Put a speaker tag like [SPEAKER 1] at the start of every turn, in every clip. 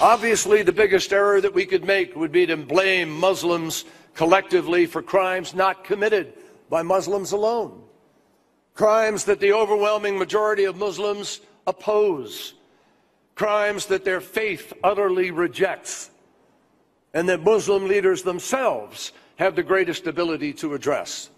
[SPEAKER 1] Obviously, the biggest error that we could make would be to blame Muslims collectively for crimes not committed by Muslims alone. Crimes that the overwhelming majority of Muslims oppose. Crimes that their faith utterly rejects, and that Muslim leaders themselves have the greatest ability to address.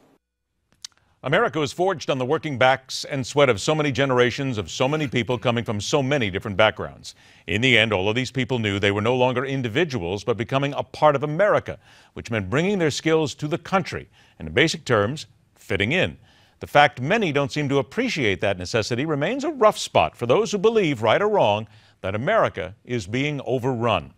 [SPEAKER 2] America was forged on the working backs and sweat of so many generations of so many people coming from so many different backgrounds. In the end, all of these people knew they were no longer individuals, but becoming a part of America, which meant bringing their skills to the country, and in basic terms, fitting in. The fact many don't seem to appreciate that necessity remains a rough spot for those who believe, right or wrong, that America is being overrun.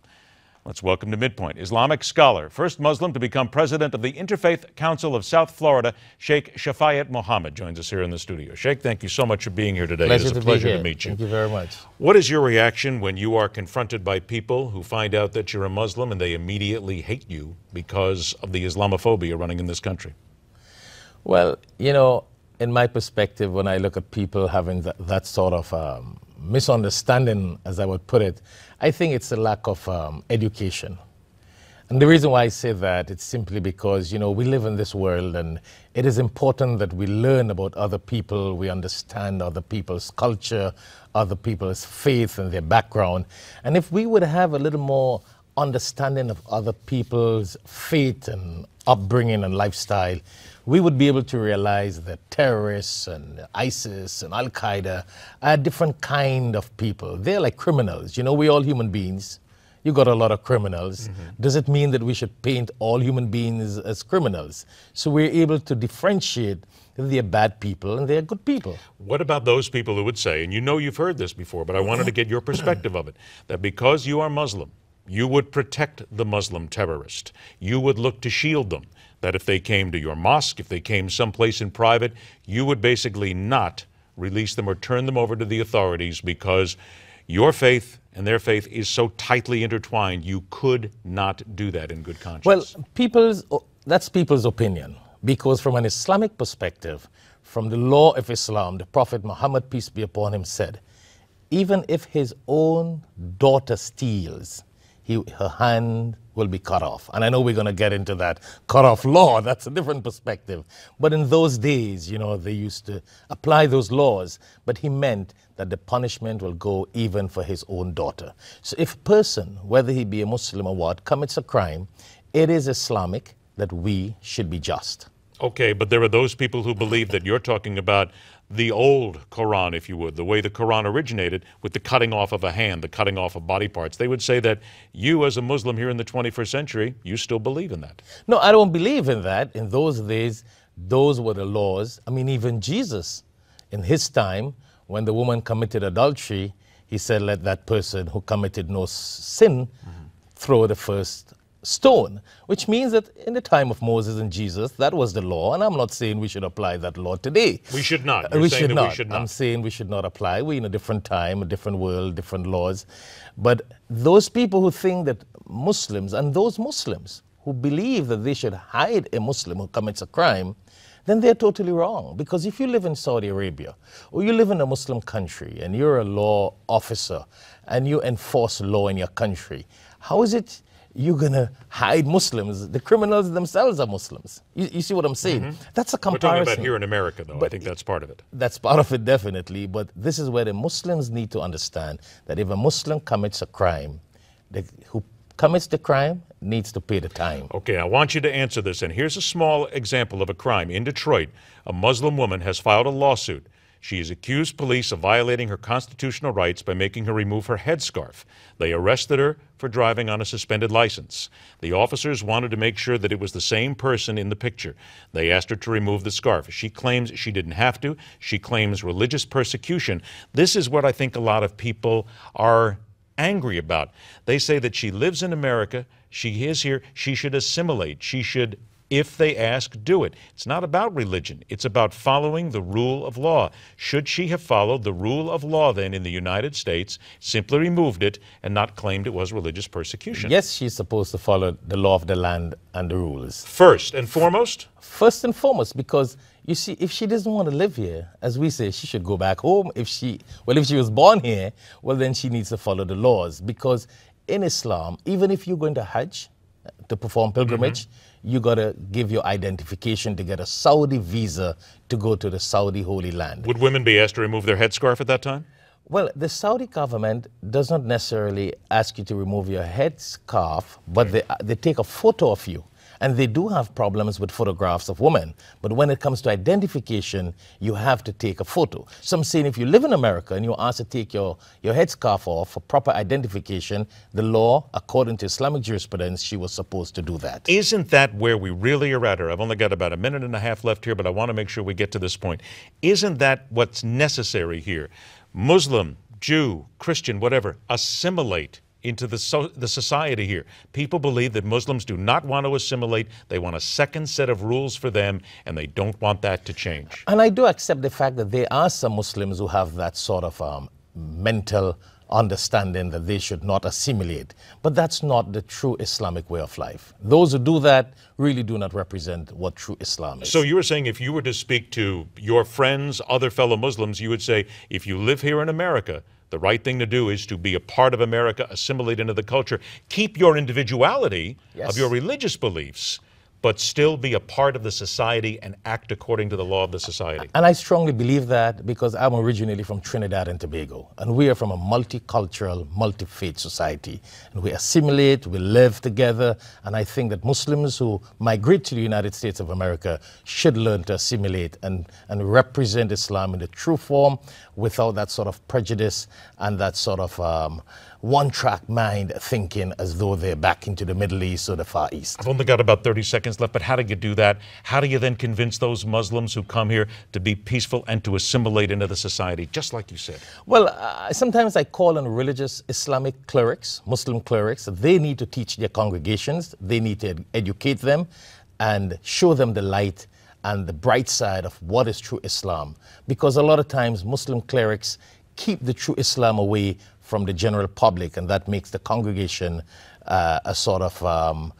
[SPEAKER 2] Let's welcome to MidPoint Islamic scholar, first Muslim to become president of the Interfaith Council of South Florida, Sheikh Shafayat Mohamed joins us here in the studio. Sheikh, thank you so much for being here today. It is a pleasure to meet you.
[SPEAKER 3] Thank you very much.
[SPEAKER 2] What is your reaction when you are confronted by people who find out that you're a Muslim and they immediately hate you because of the Islamophobia running in this country?
[SPEAKER 3] Well, you know, in my perspective, when I look at people having that sort of misunderstanding, as I would put it, I think it's a lack of education. And the reason why I say that, it's simply because, you know, we live in this world and it is important that we learn about other people, we understand other people's culture, other people's faith and their background. And if we would have a little more understanding of other people's faith and upbringing and lifestyle, we would be able to realize that terrorists and ISIS and Al-Qaeda are a different kind of people. They're like criminals. You know, we're all human beings. You got a lot of criminals. Does it mean that we should paint all human beings as criminals? So we're able to differentiate that they're bad people and they're good people.
[SPEAKER 2] What about those people who would say, and you know you've heard this before, but I wanted to get your perspective of it, that because you are Muslim, you would protect the Muslim terrorist. You would look to shield them. That if they came to your mosque, if they came someplace in private, you would basically not release them or turn them over to the authorities because your faith and their faith is so tightly intertwined, you could not do that in good conscience.
[SPEAKER 3] Well, that's people's opinion, because from an Islamic perspective, from the law of Islam, the Prophet Muhammad, peace be upon him, said, even if his own daughter steals, her hand will be cut off. And I know we're going to get into that cut-off law. That's a different perspective. But in those days, you know, they used to apply those laws. But he meant that the punishment will go even for his own daughter. So if a person, whether he be a Muslim or what, commits a crime, it is Islamic that we should be just.
[SPEAKER 2] Okay, but there are those people who believe that you're talking about the old Quran, if you would, the way the Quran originated with the cutting off of a hand, the cutting off of body parts. They would say that you as a Muslim here in the 21st century, you still believe in that.
[SPEAKER 3] No, I don't believe in that. In those days, those were the laws. I mean, even Jesus, in his time, when the woman committed adultery, he said, let that person who committed no sin throw the first stone, which means that in the time of Moses and Jesus, that was the law. And I'm not saying we should apply that law today.
[SPEAKER 2] We should not.
[SPEAKER 3] We should not. I'm saying we should not apply. We're in a different time, a different world, different laws. But those people who think that Muslims, and those Muslims who believe that they should hide a Muslim who commits a crime, then they're totally wrong. Because if you live in Saudi Arabia, or you live in a Muslim country, and you're a law officer, and you enforce law in your country, how is it you're going to hide Muslims? The criminals themselves are Muslims. You see what I'm saying? That's a comparison.
[SPEAKER 2] We're talking about here in America, though. I think that's part of it.
[SPEAKER 3] That's part of it, definitely. But this is where the Muslims need to understand that if a Muslim commits a crime, who commits the crime needs to pay the time.
[SPEAKER 2] Okay, I want you to answer this. And here's a small example of a crime. In Detroit, a Muslim woman has filed a lawsuit. She has accused police of violating her constitutional rights by making her remove her headscarf. They arrested her for driving on a suspended license. The officers wanted to make sure that it was the same person in the picture. They asked her to remove the scarf. She claims she didn't have to. She claims religious persecution. This is what I think a lot of people are angry about. They say that she lives in America, she is here, she should assimilate, she should, if they ask, do it. It's not about religion. It's about following the rule of law. Should she have followed the rule of law then in the United States, simply removed it, and not claimed it was religious persecution?
[SPEAKER 3] Yes, she's supposed to follow the law of the land and the rules.
[SPEAKER 2] First and foremost?
[SPEAKER 3] First and foremost, because you see, if she doesn't want to live here, as we say, she should go back home. If she was born here, well, then she needs to follow the laws. Because in Islam, even if you're going to Hajj to perform pilgrimage, you got to give your identification to get a Saudi visa to go to the Saudi Holy Land.
[SPEAKER 2] Would women be asked to remove their headscarf at that time?
[SPEAKER 3] Well, the Saudi government does not necessarily ask you to remove your headscarf, but they take a photo of you. And they do have problems with photographs of women. But when it comes to identification, you have to take a photo. Some saying if you live in America and you're asked to take your headscarf off for proper identification, the law, according to Islamic jurisprudence, she was supposed to do that.
[SPEAKER 2] Isn't that where we really are at? I've only got about a minute and a half left here, but I want to make sure we get to this point. Isn't that what's necessary here? Muslim, Jew, Christian, whatever, assimilate into the society here. People believe that Muslims do not want to assimilate. They want a second set of rules for them, and they don't want that to change.
[SPEAKER 3] And I do accept the fact that there are some Muslims who have that sort of mental understanding that they should not assimilate. But that's not the true Islamic way of life. Those who do that really do not represent what true Islam is.
[SPEAKER 2] So you were saying if you were to speak to your friends, other fellow Muslims, you would say, if you live here in America, the right thing to do is to be a part of America, assimilate into the culture, keep your individuality of your religious beliefs, but still be a part of the society and act according to the law of the society.
[SPEAKER 3] And I strongly believe that because I'm originally from Trinidad and Tobago, and we are from a multicultural, multi-faith society. And we assimilate, we live together, and I think that Muslims who migrate to the United States of America should learn to assimilate and represent Islam in the true form without that sort of prejudice and that sort of one-track mind thinking as though they're back into the Middle East or the Far East.
[SPEAKER 2] I've only got about 30 seconds left, but how do you do that? How do you then convince those Muslims who come here to be peaceful and to assimilate into the society, just like you said?
[SPEAKER 3] Well, sometimes I call on religious Islamic clerics, Muslim clerics. They need to teach their congregations. They need to educate them and show them the light and the bright side of what is true Islam. Because a lot of times Muslim clerics keep the true Islam away from the general public, and that makes the congregation a sort of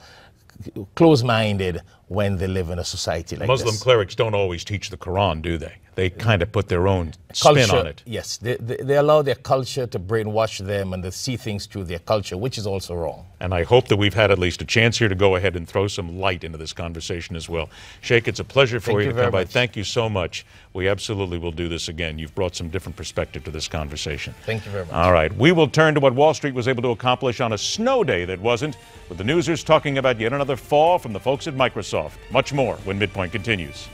[SPEAKER 3] close-minded when they live in a society like
[SPEAKER 2] Muslim
[SPEAKER 3] this.
[SPEAKER 2] clerics don't always teach the Quran, do they? They kind of put their own spin on it.
[SPEAKER 3] Yes, they allow their culture to brainwash them and to see things through their culture, which is also wrong.
[SPEAKER 2] And I hope that we've had at least a chance here to go ahead and throw some light into this conversation as well. Sheikh, it's a pleasure for you to come by. Thank you so much. We absolutely will do this again. You've brought some different perspective to this conversation.
[SPEAKER 3] Thank you very much.
[SPEAKER 2] All right, we will turn to what Wall Street was able to accomplish on a snow day that wasn't, with the newsers talking about yet another fall from the folks at Microsoft. Much more when MidPoint continues.